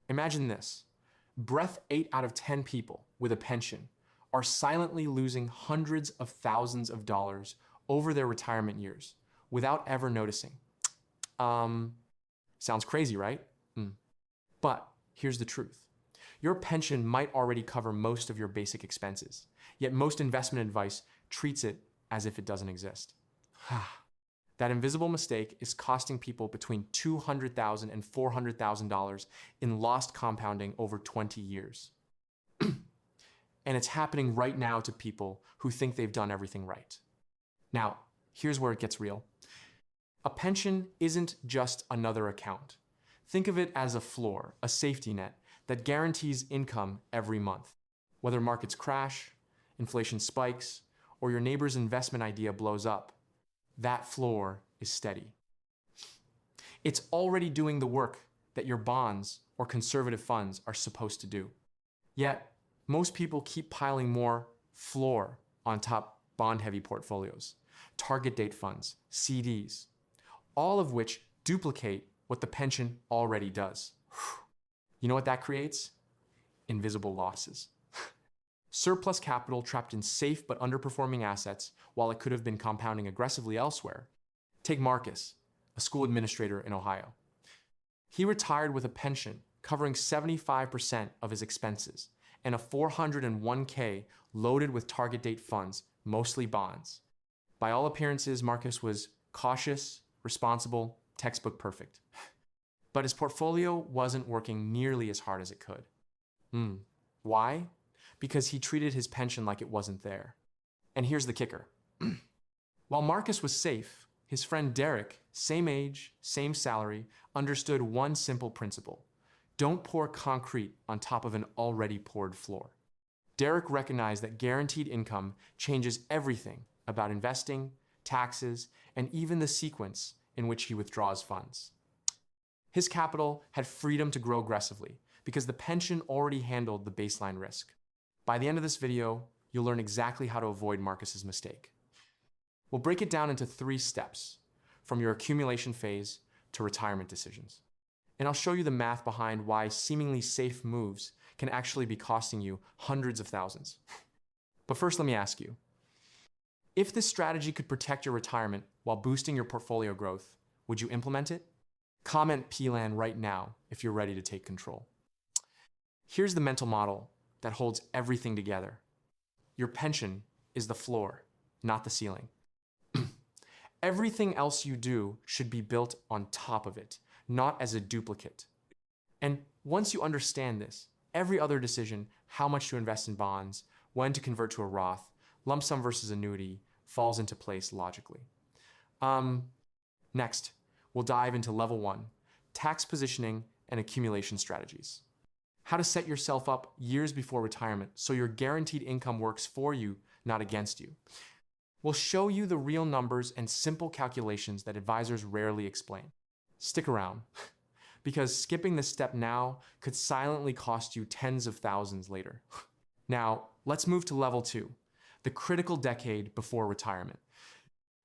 Imagine this. Breath 8 out of 10 people with a pension are silently losing hundreds of thousands of dollars over their retirement years without ever noticing. Sounds crazy, right? But here's the truth. Your pension might already cover most of your basic expenses, yet most investment advice treats it as if it doesn't exist. That invisible mistake is costing people between $200,000 and $400,000 in lost compounding over 20 years. And it's happening right now to people who think they've done everything right. Now, here's where it gets real. A pension isn't just another account. Think of it as a floor, a safety net that guarantees income every month. Whether markets crash, inflation spikes, or your neighbor's investment idea blows up, that floor is steady. It's already doing the work that your bonds or conservative funds are supposed to do. Yet, most people keep piling more floor on top bond-heavy portfolios, target date funds, CDs, all of which duplicate what the pension already does. You know what that creates? Invisible losses. Surplus capital trapped in safe but underperforming assets while it could have been compounding aggressively elsewhere. Take Marcus, a school administrator in Ohio. He retired with a pension covering 75% of his expenses and a 401k loaded with target date funds, mostly bonds. By all appearances, Marcus was cautious, responsible, textbook perfect. But his portfolio wasn't working nearly as hard as it could. Why? Because he treated his pension like it wasn't there. And here's the kicker. While Marcus was safe, his friend Derek, same age, same salary, understood one simple principle. Don't pour concrete on top of an already poured floor. Derek recognized that guaranteed income changes everything about investing, taxes, and even the sequence in which he withdraws funds. His capital had freedom to grow aggressively because the pension already handled the baseline risk. By the end of this video, you'll learn exactly how to avoid Marcus's mistake. We'll break it down into 3 steps, from your accumulation phase to retirement decisions. And I'll show you the math behind why seemingly safe moves can actually be costing you hundreds of thousands. But first, let me ask you, if this strategy could protect your retirement while boosting your portfolio growth, would you implement it? Comment PLAN right now if you're ready to take control. Here's the mental model that holds everything together. Your pension is the floor, not the ceiling. Everything else you do should be built on top of it, not as a duplicate. And once you understand this, every other decision, how much to invest in bonds, when to convert to a Roth, lump sum versus annuity, falls into place logically. Next, we'll dive into level 1, tax positioning and accumulation strategies. How to set yourself up years before retirement so your guaranteed income works for you, not against you. We'll show you the real numbers and simple calculations that advisors rarely explain. Stick around, because skipping this step now could silently cost you tens of thousands later. Now, let's move to level 2, the critical decade before retirement.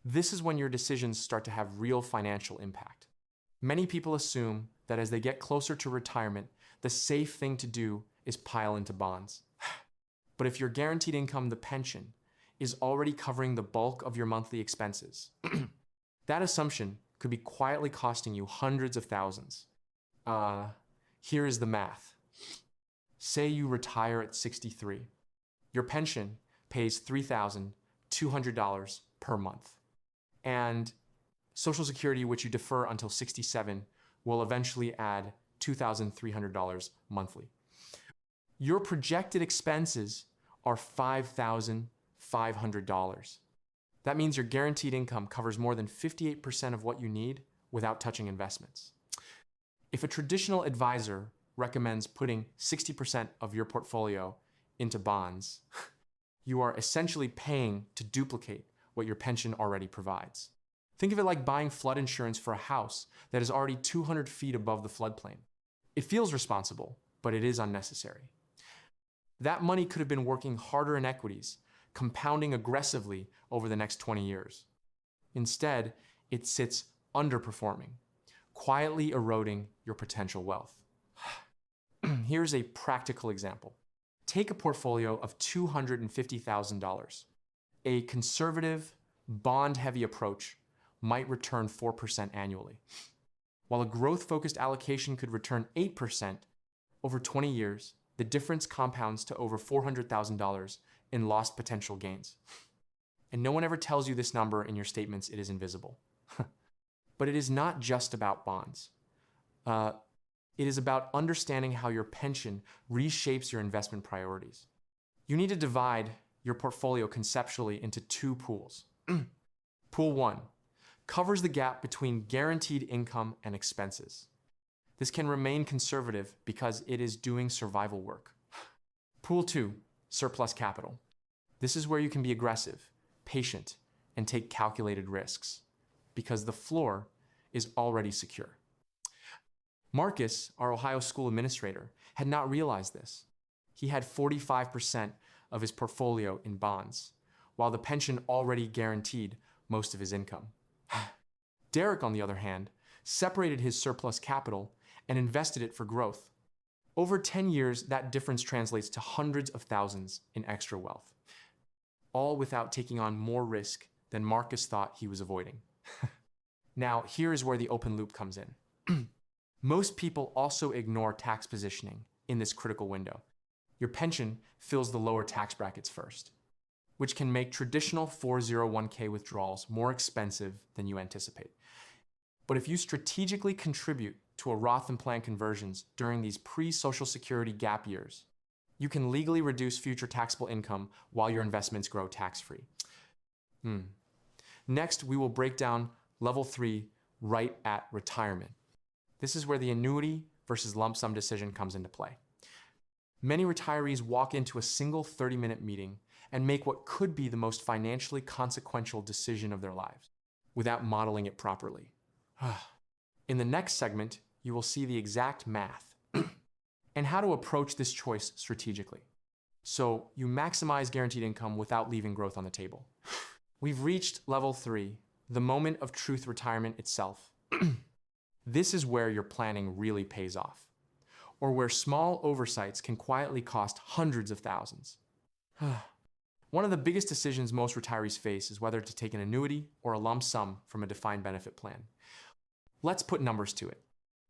This is when your decisions start to have real financial impact. Many people assume that as they get closer to retirement, the safe thing to do is pile into bonds. But if your guaranteed income, the pension, is already covering the bulk of your monthly expenses, that assumption could be quietly costing you hundreds of thousands. Here is the math. Say you retire at 63. Your pension pays $3,200 per month. And Social Security, which you defer until 67, will eventually add $2,300 monthly. Your projected expenses are $5,500. That means your guaranteed income covers more than 58% of what you need without touching investments. If a traditional advisor recommends putting 60% of your portfolio into bonds, you are essentially paying to duplicate what your pension already provides. Think of it like buying flood insurance for a house that is already 200 feet above the floodplain. It feels responsible, but it is unnecessary. That money could have been working harder in equities, compounding aggressively over the next 20 years. Instead, it sits underperforming, quietly eroding your potential wealth. Here's a practical example. Take a portfolio of $250,000. A conservative, bond-heavy approach might return 4% annually, while a growth-focused allocation could return 8%. Over 20 years, the difference compounds to over $400,000 in lost potential gains. And no one ever tells you this number in your statements. It is invisible. But it is not just about bonds. It is about understanding how your pension reshapes your investment priorities. You need to divide your portfolio conceptually into two pools. Pool 1 covers the gap between guaranteed income and expenses. This can remain conservative because it is doing survival work. Pool 2, surplus capital. This is where you can be aggressive, patient, and take calculated risks because the floor is already secure. Marcus, our Ohio school administrator, had not realized this. He had 45% of his portfolio in bonds, while the pension already guaranteed most of his income. Derek, on the other hand, separated his surplus capital and invested it for growth. Over 10 years, that difference translates to hundreds of thousands in extra wealth, all without taking on more risk than Marcus thought he was avoiding. Now, here is where the open loop comes in. Most people also ignore tax positioning in this critical window. Your pension fills the lower tax brackets first, which can make traditional 401k withdrawals more expensive than you anticipate. But if you strategically contribute to a Roth and plan conversions during these pre-Social Security gap years, you can legally reduce future taxable income while your investments grow tax-free. Next, we will break down level 3 right at retirement. This is where the annuity versus lump sum decision comes into play. Many retirees walk into a single 30-minute meeting and make what could be the most financially consequential decision of their lives without modeling it properly. In the next segment, you will see the exact math and how to approach this choice strategically, so you maximize guaranteed income without leaving growth on the table. We've reached level 3, the moment of truth retirement itself. This is where your planning really pays off, or where small oversights can quietly cost hundreds of thousands. One of the biggest decisions most retirees face is whether to take an annuity or a lump sum from a defined benefit plan. Let's put numbers to it.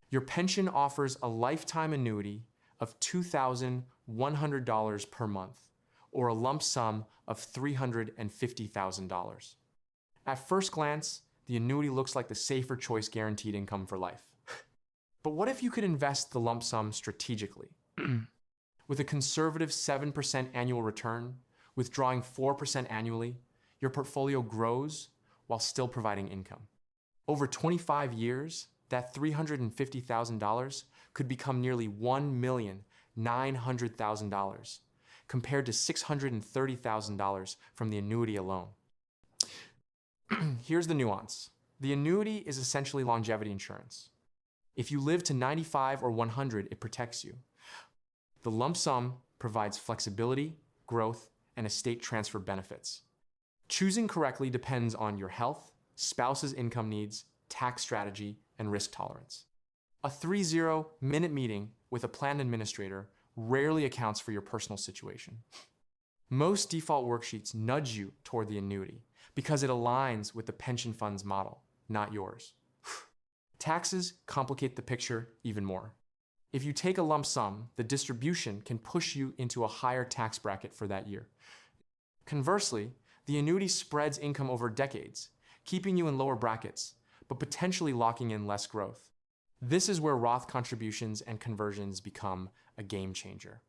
Your pension offers a lifetime annuity of $2,100 per month, or a lump sum of $350,000. At first glance, the annuity looks like the safer choice, guaranteed income for life. But what if you could invest the lump sum strategically? With a conservative 7% annual return, withdrawing 4% annually, your portfolio grows while still providing income. Over 25 years, that $350,000 could become nearly $1,900,000, compared to $630,000 from the annuity alone. Here's the nuance. The annuity is essentially longevity insurance. If you live to 95 or 100, it protects you. The lump sum provides flexibility, growth, and estate transfer benefits. Choosing correctly depends on your health, spouse's income needs, tax strategy, and risk tolerance. A 30-minute meeting with a plan administrator rarely accounts for your personal situation. Most default worksheets nudge you toward the annuity because it aligns with the pension fund's model, not yours. Taxes complicate the picture even more. If you take a lump sum, the distribution can push you into a higher tax bracket for that year. Conversely, the annuity spreads income over decades, keeping you in lower brackets, but potentially locking in less growth. This is where Roth contributions and conversions become a game changer.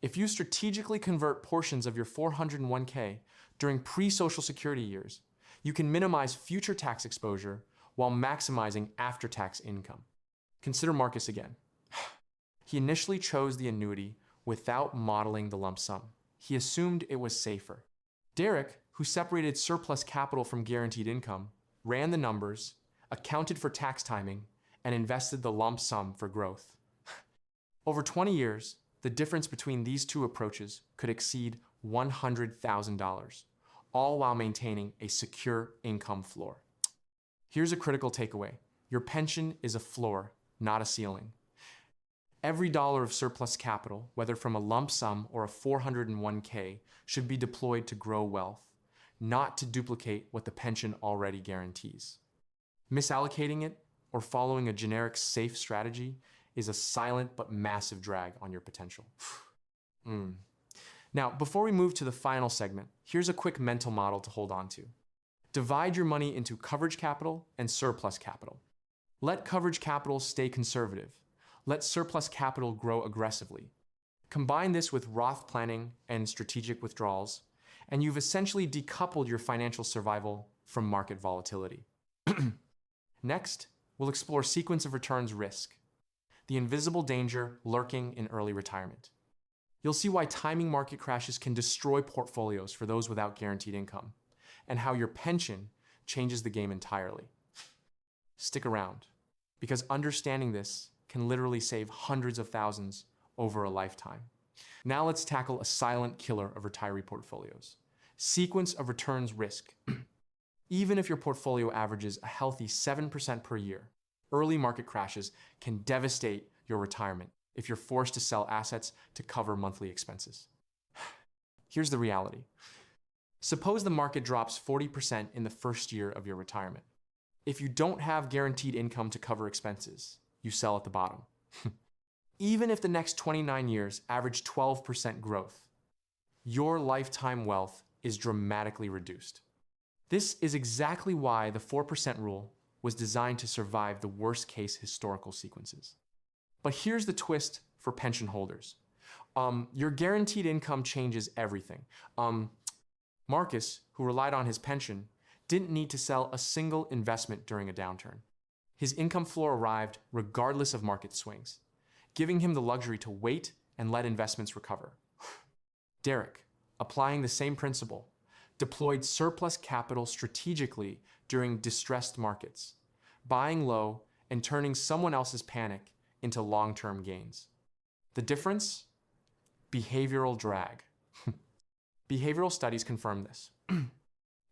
If you strategically convert portions of your 401k during pre-Social Security years, you can minimize future tax exposure while maximizing after-tax income. Consider Marcus again. He initially chose the annuity without modeling the lump sum. He assumed it was safer. Derek, who separated surplus capital from guaranteed income, ran the numbers, accounted for tax timing, and invested the lump sum for growth. Over 20 years, the difference between these two approaches could exceed $100,000, all while maintaining a secure income floor. Here's a critical takeaway. Your pension is a floor, not a ceiling. Every dollar of surplus capital, whether from a lump sum or a 401k, should be deployed to grow wealth, not to duplicate what the pension already guarantees. Misallocating it or following a generic safe strategy is a silent but massive drag on your potential. Now, before we move to the final segment, here's a quick mental model to hold on to. Divide your money into coverage capital and surplus capital. Let coverage capital stay conservative. Let surplus capital grow aggressively. Combine this with Roth planning and strategic withdrawals, and you've essentially decoupled your financial survival from market volatility. Next, we'll explore sequence of returns risk, the invisible danger lurking in early retirement. You'll see why timing market crashes can destroy portfolios for those without guaranteed income, and how your pension changes the game entirely. Stick around, because understanding this can literally save hundreds of thousands over a lifetime. Now let's tackle a silent killer of retiree portfolios. Sequence of returns risk. Even if your portfolio averages a healthy 7% per year, early market crashes can devastate your retirement if you're forced to sell assets to cover monthly expenses. Here's the reality. Suppose the market drops 40% in the first year of your retirement. If you don't have guaranteed income to cover expenses, you sell at the bottom. Even if the next 29 years average 12% growth, your lifetime wealth is dramatically reduced. This is exactly why the 4% rule was designed to survive the worst-case historical sequences. But here's the twist for pension holders. Your guaranteed income changes everything. Marcus, who relied on his pension, didn't need to sell a single investment during a downturn. His income floor arrived regardless of market swings, giving him the luxury to wait and let investments recover. Derek, applying the same principle, deployed surplus capital strategically during distressed markets, buying low and turning someone else's panic into long-term gains. The difference? Behavioral drag. Behavioral studies confirm this.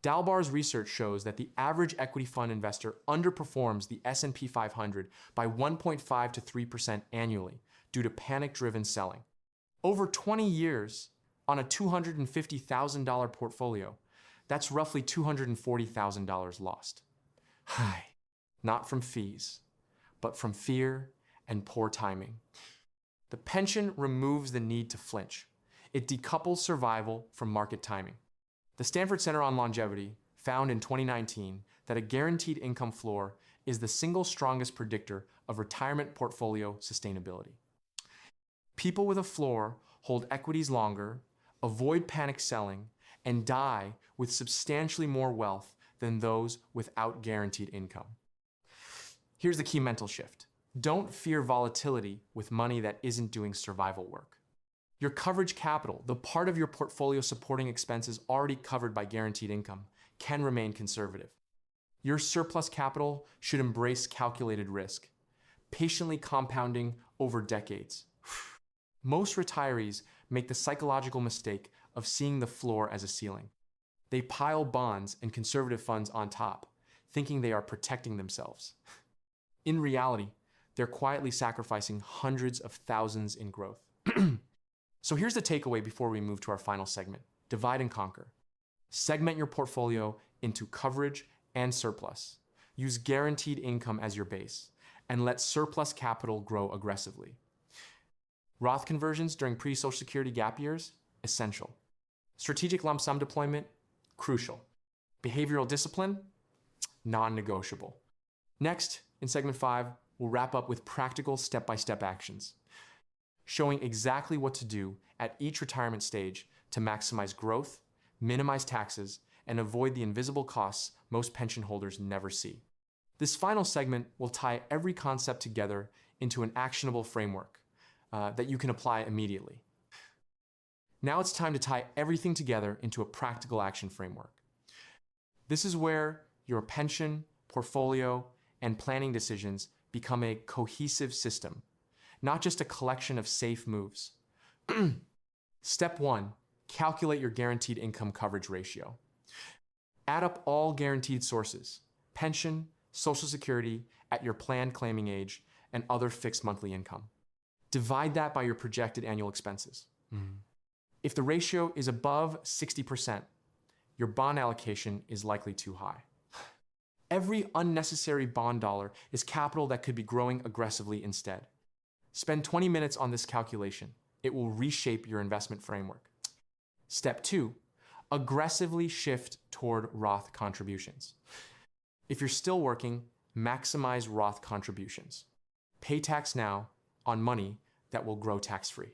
Dalbar's research shows that the average equity fund investor underperforms the S&P 500 by 1.5 to 3% annually due to panic-driven selling. Over 20 years, on a $250,000 portfolio, that's roughly $240,000 lost. Not from fees, but from fear and poor timing. The pension removes the need to flinch. It decouples survival from market timing. The Stanford Center on Longevity found in 2019 that a guaranteed income floor is the single strongest predictor of retirement portfolio sustainability. People with a floor hold equities longer, avoid panic selling, and die with substantially more wealth than those without guaranteed income. Here's the key mental shift. Don't fear volatility with money that isn't doing survival work. Your coverage capital, the part of your portfolio supporting expenses already covered by guaranteed income, can remain conservative. Your surplus capital should embrace calculated risk, patiently compounding over decades. Most retirees make the psychological mistake of seeing the floor as a ceiling. They pile bonds and conservative funds on top, thinking they are protecting themselves. In reality, they're quietly sacrificing hundreds of thousands in growth. So here's the takeaway before we move to our final segment. Divide and conquer. Segment your portfolio into coverage and surplus. Use guaranteed income as your base, and let surplus capital grow aggressively. Roth conversions during pre-Social Security gap years? Essential. Strategic lump sum deployment? Crucial. Behavioral discipline? Non-negotiable. Next, in segment 5, we'll wrap up with practical step-by-step actions, showing exactly what to do at each retirement stage to maximize growth, minimize taxes, and avoid the invisible costs most pension holders never see. This final segment will tie every concept together into an actionable framework that you can apply immediately. Now it's time to tie everything together into a practical action framework. This is where your pension, portfolio, and planning decisions become a cohesive system, not just a collection of safe moves. Step 1, calculate your guaranteed income coverage ratio. Add up all guaranteed sources, pension, Social Security at your planned claiming age, and other fixed monthly income. Divide that by your projected annual expenses. If the ratio is above 60%, your bond allocation is likely too high. Every unnecessary bond dollar is capital that could be growing aggressively instead. Spend 20 minutes on this calculation. It will reshape your investment framework. Step 2, aggressively shift toward Roth contributions. If you're still working, maximize Roth contributions. Pay tax now on money that will grow tax-free.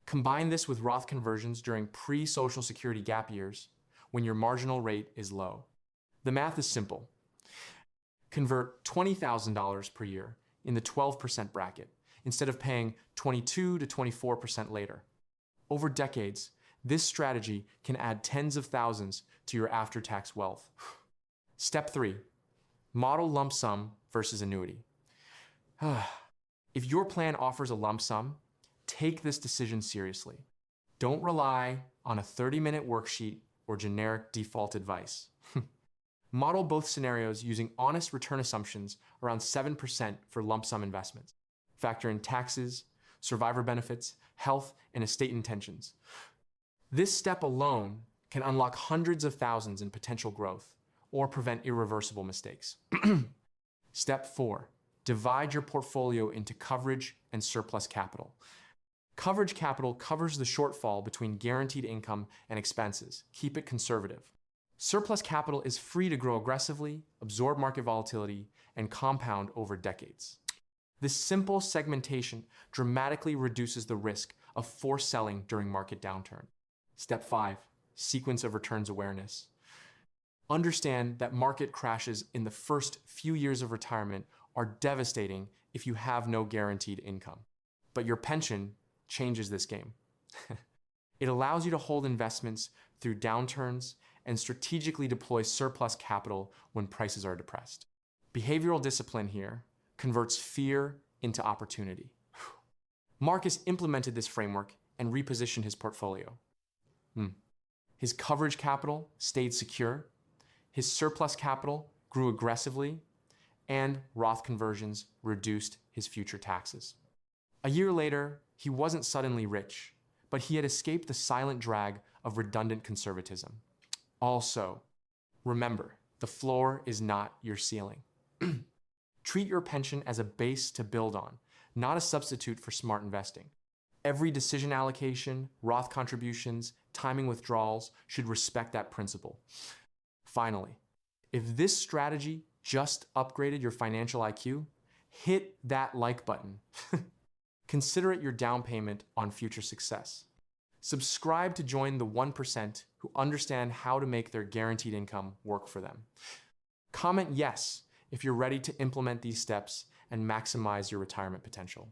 Combine this with Roth conversions during pre-Social Security gap years when your marginal rate is low. The math is simple. Convert $20,000 per year in the 12% bracket instead of paying 22 to 24% later. Over decades, this strategy can add tens of thousands to your after-tax wealth. Step 3, model lump sum versus annuity. If your plan offers a lump sum, take this decision seriously. Don't rely on a 30-minute worksheet or generic default advice. Model both scenarios using honest return assumptions around 7% for lump sum investments. Factor in taxes, survivor benefits, health, and estate intentions. This step alone can unlock hundreds of thousands in potential growth or prevent irreversible mistakes. Step 4, divide your portfolio into coverage and surplus capital. Coverage capital covers the shortfall between guaranteed income and expenses. Keep it conservative. Surplus capital is free to grow aggressively, absorb market volatility, and compound over decades. This simple segmentation dramatically reduces the risk of forced selling during market downturn. Step 5, sequence of returns awareness. Understand that market crashes in the first few years of retirement are devastating if you have no guaranteed income. But your pension changes this game. It allows you to hold investments through downturns and strategically deploy surplus capital when prices are depressed. Behavioral discipline here converts fear into opportunity. Marcus implemented this framework and repositioned his portfolio. His coverage capital stayed secure, his surplus capital grew aggressively, and Roth conversions reduced his future taxes. A year later, he wasn't suddenly rich, but he had escaped the silent drag of redundant conservatism. Also, remember, the floor is not your ceiling. Treat your pension as a base to build on, not a substitute for smart investing. Every decision allocation, Roth contributions, timing withdrawals should respect that principle. Finally, if this strategy just upgraded your financial IQ, hit that like button. Consider it your down payment on future success. Subscribe to join the 1% who understand how to make their guaranteed income work for them. Comment yes if you're ready to implement these steps and maximize your retirement potential.